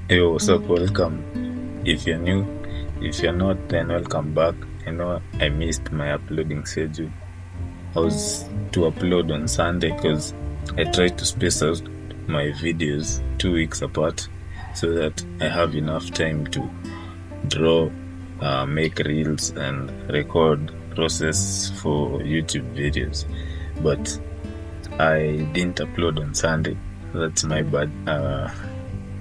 Hey, what's up? Welcome. If you're new, if you're not, then welcome back. I know I missed my uploading schedule. I was to upload on Sunday because I tried to space out my videos 2 weeks apart so that I have enough time to draw, make reels, and record process for YouTube videos. But I didn't upload on Sunday. That's my bad.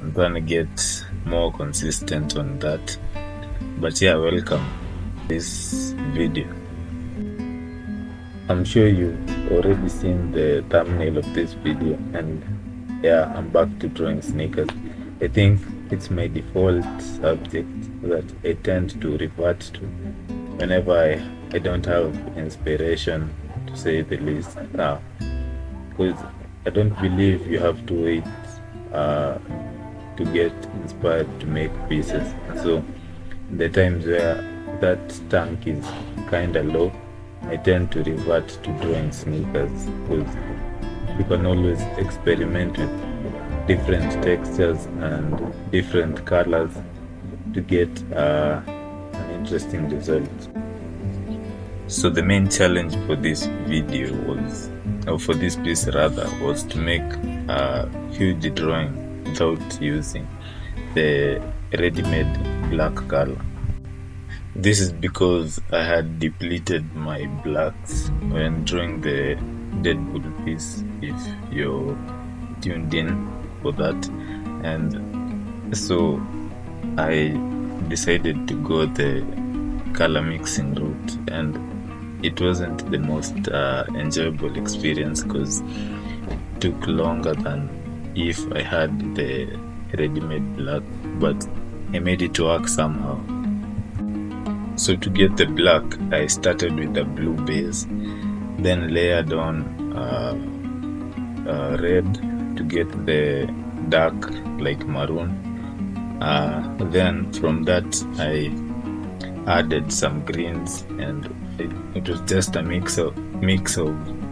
I'm gonna get more consistent on that. But yeah, welcome to this video. I'm sure you've already seen the thumbnail of this video, and yeah, I'm back to drawing sneakers. I think it's my default subject that I tend to revert to whenever I don't have inspiration, to say the least. Because I don't believe you have to wait to get inspired to make pieces. So the times where that tank is kind of low, I tend to revert to drawing sneakers because you can always experiment with different textures and different colors to get an interesting result. So the main challenge for this video was, or for this piece rather, was to make a huge drawing without using the ready-made black color. This is because I had depleted my blacks when drawing the Deadpool piece, if you're tuned in for that. And so I decided to go the color mixing route, and it wasn't the most enjoyable experience because it took longer than if I had the ready-made black, but I made it work somehow. So to get the black, I started with the blue base, then layered on red to get the dark like maroon. Then from that I added some greens, and it was just a mix of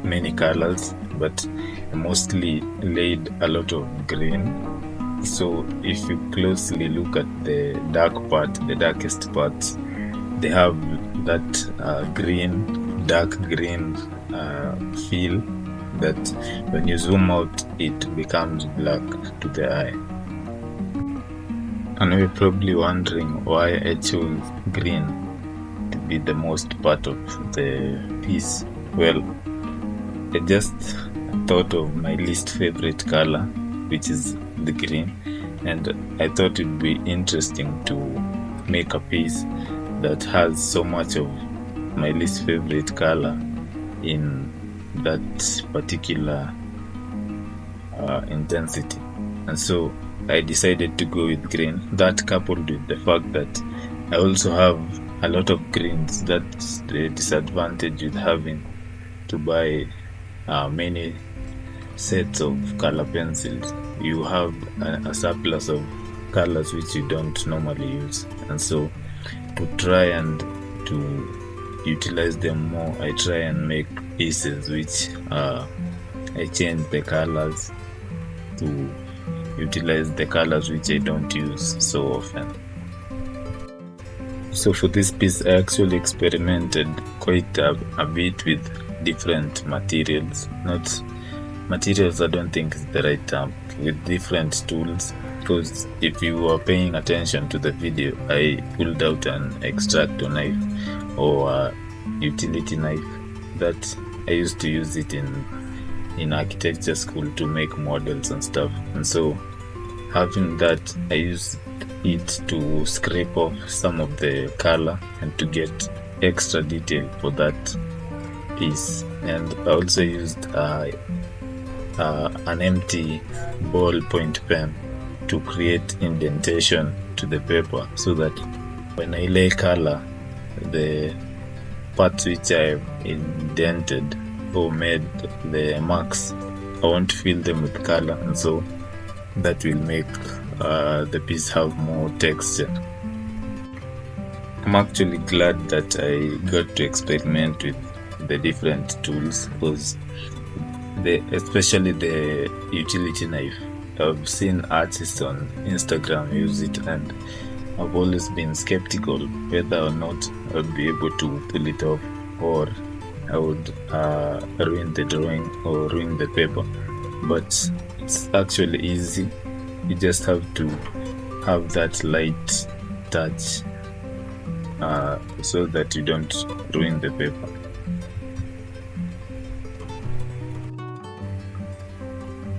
many colors, but I mostly laid a lot of green. So if you closely look at the dark part, the darkest parts, they have that green, dark green feel that when you zoom out, it becomes black to the eye. And you're probably wondering why I chose green to be the most part of the piece. Well, I just thought of my least favorite color, which is the green, and I thought it would be interesting to make a piece that has so much of my least favorite color in that particular intensity. And so I decided to go with green. That coupled with the fact that I also have a lot of greens, that's the disadvantage with having to buy many sets of color pencils. You have a surplus of colors which you don't normally use, and so to try and to utilize them more, I try and make pieces which I change the colors to utilize the colors which I don't use so often. So for this piece, I actually experimented quite a bit with different materials. Not materials, I don't think is the right term, with different tools. Because if you were paying attention to the video, I pulled out an X-Tractor knife or a utility knife that I used to use it in architecture school to make models and stuff. And so having that, I used it to scrape off some of the color and to get extra detail for that piece. And I also used an empty ballpoint pen to create indentation to the paper, so that when I lay color, the parts which I indented or made the marks, I won't fill them with color, and so that will make the piece have more texture. I'm actually glad that I got to experiment with the different tools, because especially the utility knife I've seen artists on Instagram use it, and I've always been skeptical whether or not I'd be able to pull it off, or I would ruin the drawing or ruin the paper. But it's actually easy. You just have to have that light touch so that you don't ruin the paper.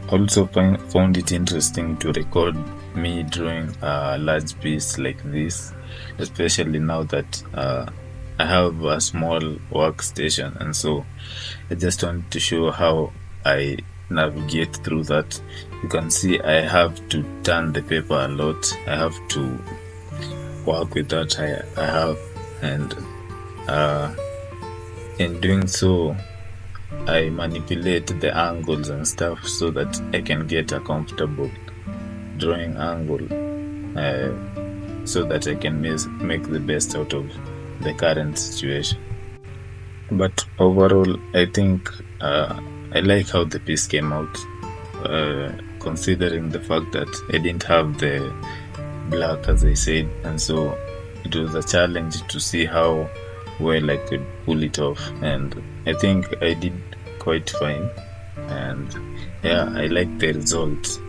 Also found it interesting to record me drawing a large piece like this, especially now that I have a small workstation, and so I just want to show how I navigate through that. You can see I have to turn the paper a lot. I have to work with that I have, and in doing so, I manipulate the angles and stuff so that I can get a comfortable drawing angle, so that I can make the best out of the current situation. But overall, I think I like how the piece came out, considering the fact that I didn't have the black, as I said, and so it was a challenge to see how well I could pull it off, and I think I did quite fine, and yeah, I like the result.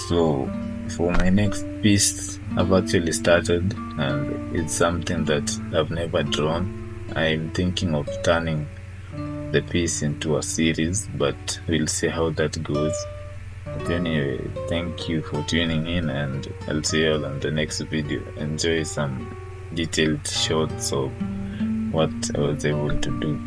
So for my next piece, I've actually started, and it's something that I've never drawn. I'm thinking of turning the piece into a series, but we'll see how that goes. But anyway, thank you for tuning in, and I'll see you all on the next video. Enjoy some detailed shots of what I was able to do.